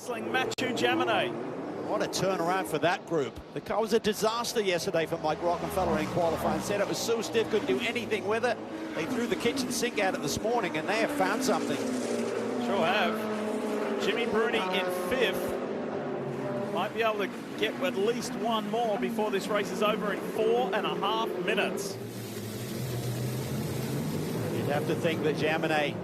Matthew Jaminet. What a turnaround for that group. The car was a disaster yesterday for Mike Rockenfeller in qualifying. Said it was so stiff, couldn't do anything with it. They threw the kitchen sink at it this morning, and they have found something. Sure have. Jimmy Bruni in 5th. Might be able to get at least one more before this race is over in 4.5 minutes. You'd have to think that Jaminet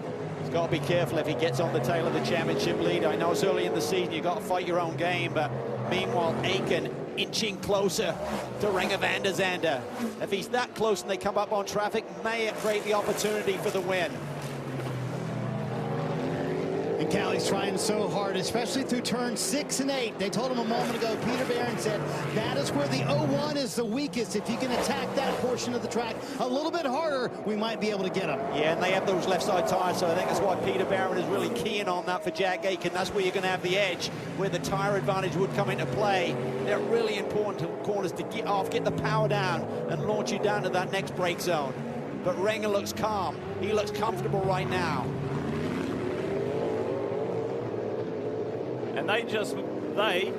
has got to be careful if he gets on the tail of the championship lead. I know it's early in the season, you've got to fight your own game, but meanwhile, Aiken inching closer to Renger van der Zande. If he's that close and they come up on traffic, may it create the opportunity for the win. And Callie's trying so hard, especially through turns 6 and 8. They told him a moment ago, Peter Barron said, that is where the 01 is the weakest. If you can attack that portion of the track a little bit harder, we might be able to get him. Yeah, and they have those left side tires, so I think that's why Peter Barron is really keying on that for Jack Aiken. That's where you're going to have the edge, where the tire advantage would come into play. They're really important corners to get off, get the power down, and launch you down to that next brake zone. But Renger looks calm. He looks comfortable right now. And they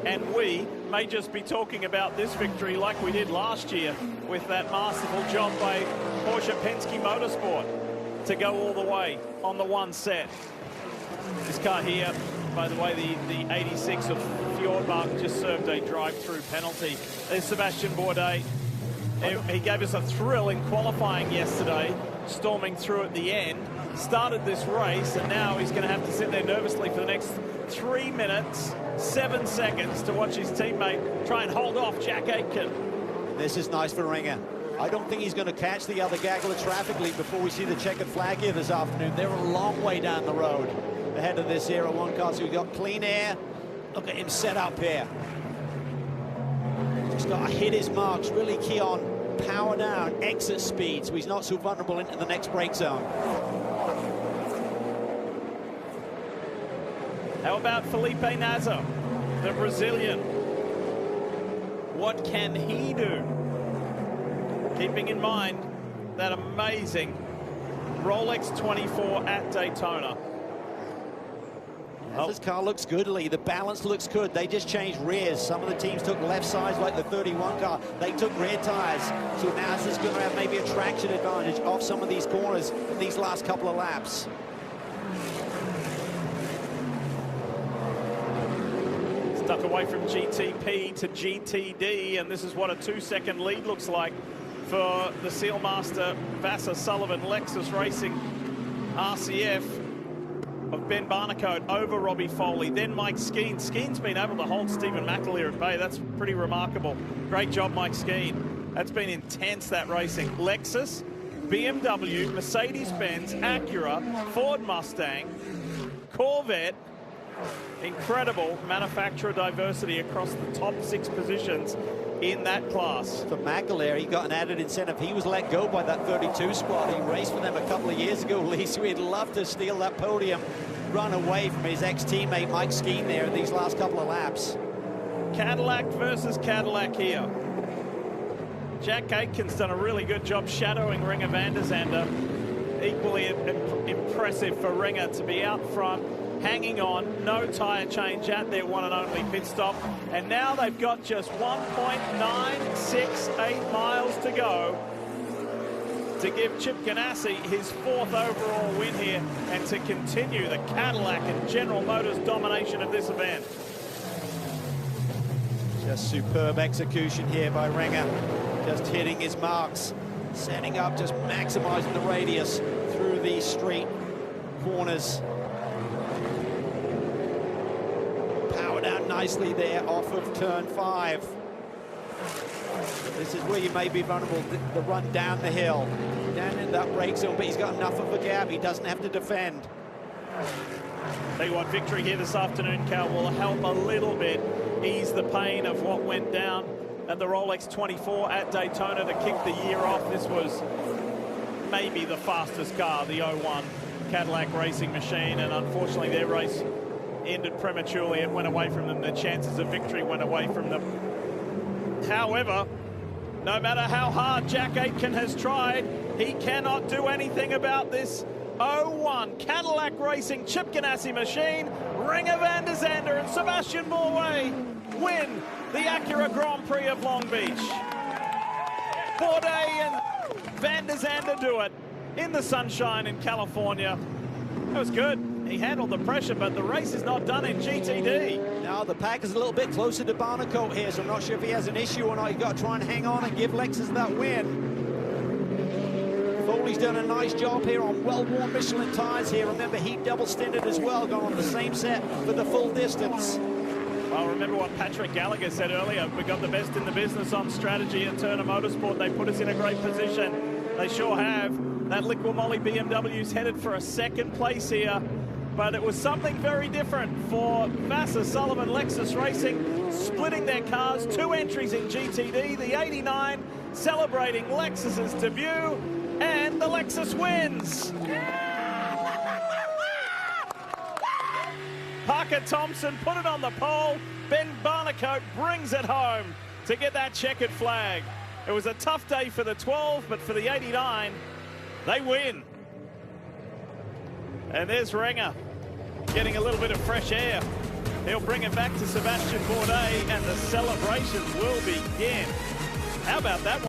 and we may just be talking about this victory like we did last year with that masterful job by Porsche Penske Motorsport to go all the way on the one set. This car here, by the way, the 86 of Fjordbach just served a drive-through penalty. There's Sebastien Bourdais. He gave us a thrill in qualifying yesterday, storming through at the end, started this race, and now he's going to have to sit there nervously for the next 3 minutes, 7 seconds to watch his teammate try and hold off Jack Aitken. This is nice for Renger. I don't think he's going to catch the other gaggle of traffic lead before we see the checkered flag here this afternoon. They're a long way down the road ahead of this Era 1 car, so we've got clean air. Look at him set up here. Just got to hit his marks, really key on power down, exit speed, so he's not so vulnerable into the next brake zone. How about Felipe Nasr, the Brazilian? What can he do? Keeping in mind that amazing Rolex 24 at Daytona. This car looks good, Lee. The balance looks good. They just changed rears. Some of the teams took left sides, like the 31 car. They took rear tires. So now this is going to have maybe a traction advantage off some of these corners in these last couple of laps. Stuck away from GTP to GTD, and this is what a 2-second lead looks like for the Sealmaster Vasser Sullivan Lexus Racing RCF of Ben Barnicoat over Robbie Foley, then Mike Skeen. Skeen's been able to hold Stephen McAleer at bay. That's pretty remarkable. Great job, Mike Skeen. That's been intense, that racing. Lexus, BMW, Mercedes-Benz, Acura, Ford Mustang, Corvette. Incredible manufacturer diversity across the top 6 positions in that class. For McAleer, he got an added incentive. He was let go by that 32 squad. He raced for them a couple of years ago, Lee, so he'd love to steal that podium, run away from his ex-teammate Mike Skeen there in these last couple of laps. Cadillac versus Cadillac here. Jack Aitken's done a really good job shadowing Renger van der Zande. Equally impressive for Renger to be out front, hanging on, no tyre change at their one and only pit stop. And now they've got just 1.968 miles to go to give Chip Ganassi his 4th overall win here and to continue the Cadillac and General Motors domination of this event. Just superb execution here by Renger, just hitting his marks, setting up, just maximizing the radius through these straight corners. Down nicely there off of turn 5. This is where you may be vulnerable, the run down the hill, down in that brake zone, but he's got enough of a gap. He doesn't have to defend. Tell you what, victory here this afternoon, Cal, will help a little bit ease the pain of what went down at the Rolex 24 at Daytona to kick the year off. This was maybe the fastest car, the 01 Cadillac racing machine, and unfortunately their race ended prematurely. It went away from them. The chances of victory went away from them. However, no matter how hard Jack Aitken has tried, he cannot do anything about this 01 Cadillac Racing Chip Ganassi machine. Renger van der Zande and Sebastien Bourdais win the Acura Grand Prix of Long Beach. Bourdais and van der Zande do it in the sunshine in California. That was good. He handled the pressure, but the race is not done in GTD. Now the pack is a little bit closer to Barnicoat here, so I'm not sure if he has an issue or not. You've got to try and hang on and give Lexus that win. Foley's done a nice job here on well-worn Michelin tyres here. Remember, he double-stinted as well, going on the same set for the full distance. Well, remember what Patrick Gallagher said earlier. We got the best in the business on strategy at Turner Motorsport. They put us in a great position. They sure have. That Liqui Moly BMW's headed for a second place here. But it was something very different for Vasser, Sullivan, Lexus Racing, splitting their cars. 2 entries in GTD. The 89 celebrating Lexus's debut, and the Lexus wins. Parker Thompson put it on the pole. Ben Barnicoat brings it home to get that checkered flag. It was a tough day for the 12, but for the 89, they win. And there's Renger getting a little bit of fresh air. He'll bring it back to Sebastien Bourdais, and the celebrations will begin. How about that one?